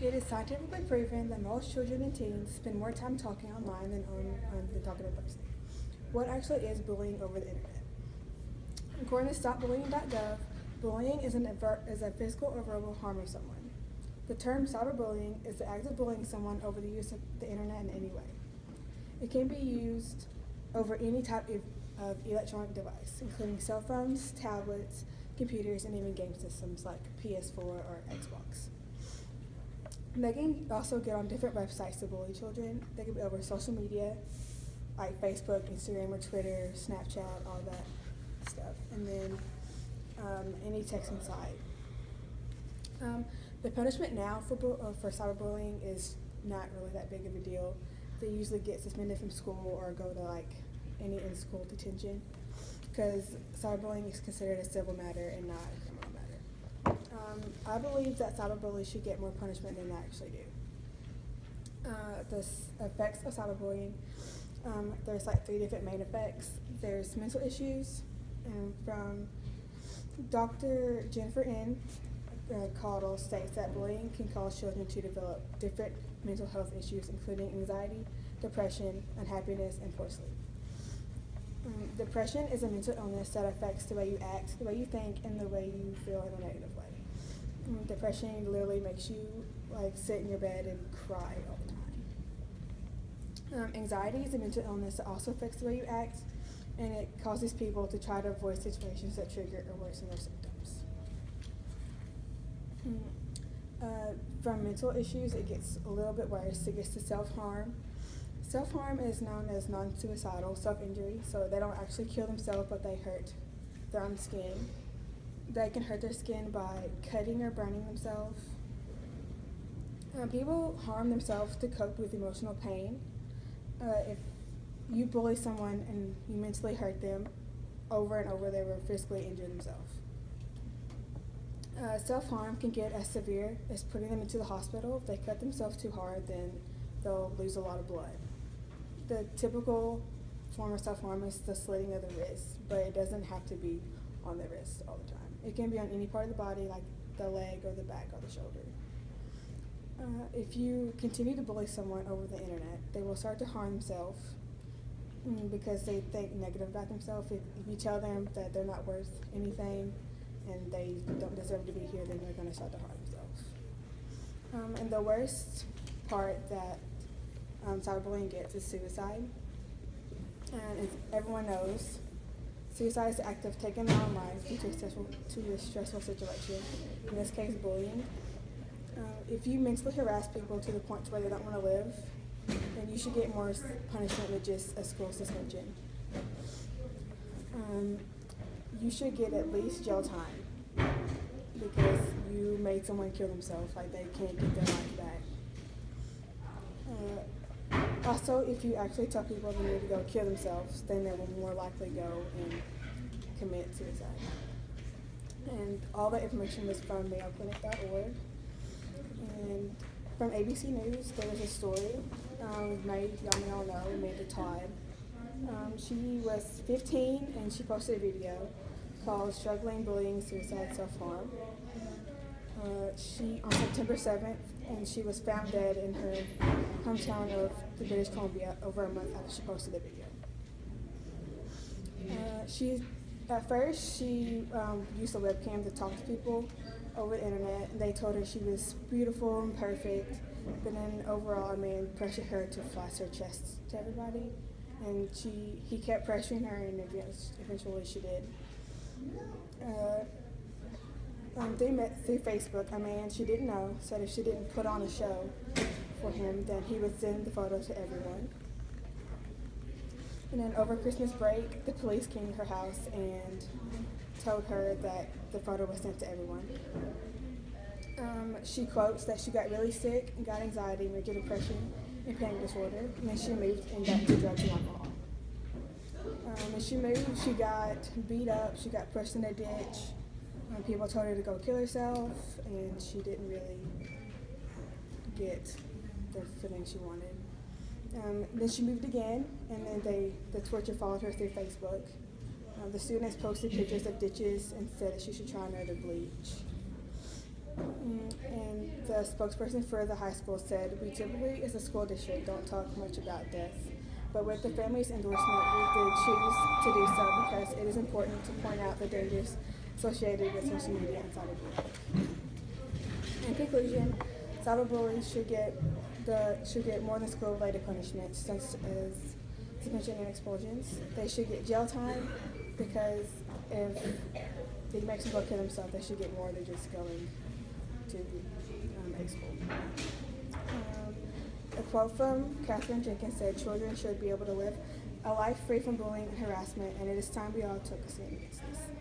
It is scientifically proven that most children and teens spend more time talking online than talking in person. What actually is bullying over the internet? According to StopBullying.gov, bullying is a physical or verbal harm of someone. The term cyberbullying is the act of bullying someone over the use of the internet in any way. It can be used over any type of electronic device, including cell phones, tablets, computers, and even game systems like PS4 or Xbox. They can also get on different websites to bully children. They can be over social media, like Facebook, Instagram, or Twitter, Snapchat, all that stuff. And then any texting site. The punishment now for cyberbullying is not really that big of a deal. They usually get suspended from school or go to like any in-school detention because cyberbullying is considered a civil matter and not a criminal matter. I believe that cyberbullies should get more punishment than they actually do. The effects of cyberbullying, there's like 3 different main effects. There's mental issues, from Dr. Jennifer N. Caudle states that bullying can cause children to develop different mental health issues, including anxiety, depression, unhappiness, and poor sleep. Depression is a mental illness that affects the way you act, the way you think, and the way you feel in a negative way. Depression literally makes you like sit in your bed and cry all the time. Anxiety is a mental illness that also affects the way you act, and it causes people to try to avoid situations that trigger or worsen their symptoms. From mental issues, it gets a little bit worse. It gets to self-harm. Self-harm is known as non-suicidal self-injury, so they don't actually kill themselves, but they hurt their own skin. They can hurt their skin by cutting or burning themselves. People harm themselves to cope with emotional pain. If you bully someone and you mentally hurt them, over and over, they will physically injure themselves. Self-harm can get as severe as putting them into the hospital. If they cut themselves too hard, then they'll lose a lot of blood. The typical form of self-harm is the slitting of the wrist, but it doesn't have to be on the wrist all the time. It can be on any part of the body, like the leg or the back or the shoulder. If you continue to bully someone over the internet, they will start to harm themselves because they think negative about themselves. If you tell them that they're not worth anything and they don't deserve to be here, then they're going to start to harm themselves. And the worst part that cyberbullying gets is suicide. And as everyone knows, suicide is the act of taking their own lives due to a stressful situation, in this case bullying. If you mentally harass people to the point where they don't want to live, then you should get more punishment than just a school suspension. You should get at least jail time because you made someone kill themselves, like they can't get their life back. Also, if you actually tell people they need to go kill themselves, then they will more likely go and commit suicide. And all the information was from MayoClinic.org. And from ABC News, there was a story y'all may all know, Amanda Todd. She was 15 and she posted a video called Struggling, Bullying, Suicide, Self-Harm. She, on September 7th, and she was found dead in her hometown of British Columbia over a month after she posted the video. At first, she used a webcam to talk to people over the internet, and they told her she was beautiful and perfect, but then overall a man pressured her to flash her chest to everybody, and he kept pressuring her, and eventually she did. They met through Facebook. A man she didn't know said if she didn't put on a show for him, then he would send the photo to everyone. And then over Christmas break, the police came to her house and told her that the photo was sent to everyone. She quotes that she got really sick and got anxiety, major depression, and panic disorder, and then she moved and got into drugs and alcohol. When she moved, she got beat up, she got pushed in a ditch. People told her to go kill herself, and she didn't really get the feeling she wanted. Then she moved again, and then the torture followed her through Facebook. The students posted pictures of ditches and said that she should try another bleach. And The spokesperson for the high school said, "We typically, as a school district, don't talk much about death. But with the family's endorsement, we did choose to do so because it is important to point out the dangers associated with social media and cyberbullying." In conclusion, cyberbullies should get more than school-related punishments, such as suspension and expulsions. They should get jail time because if it makes them go kill themselves, they should get more than just going to a school. A quote from Catherine Jenkins said, "Children should be able to live a life free from bullying and harassment, and it is time we all took a stand against this."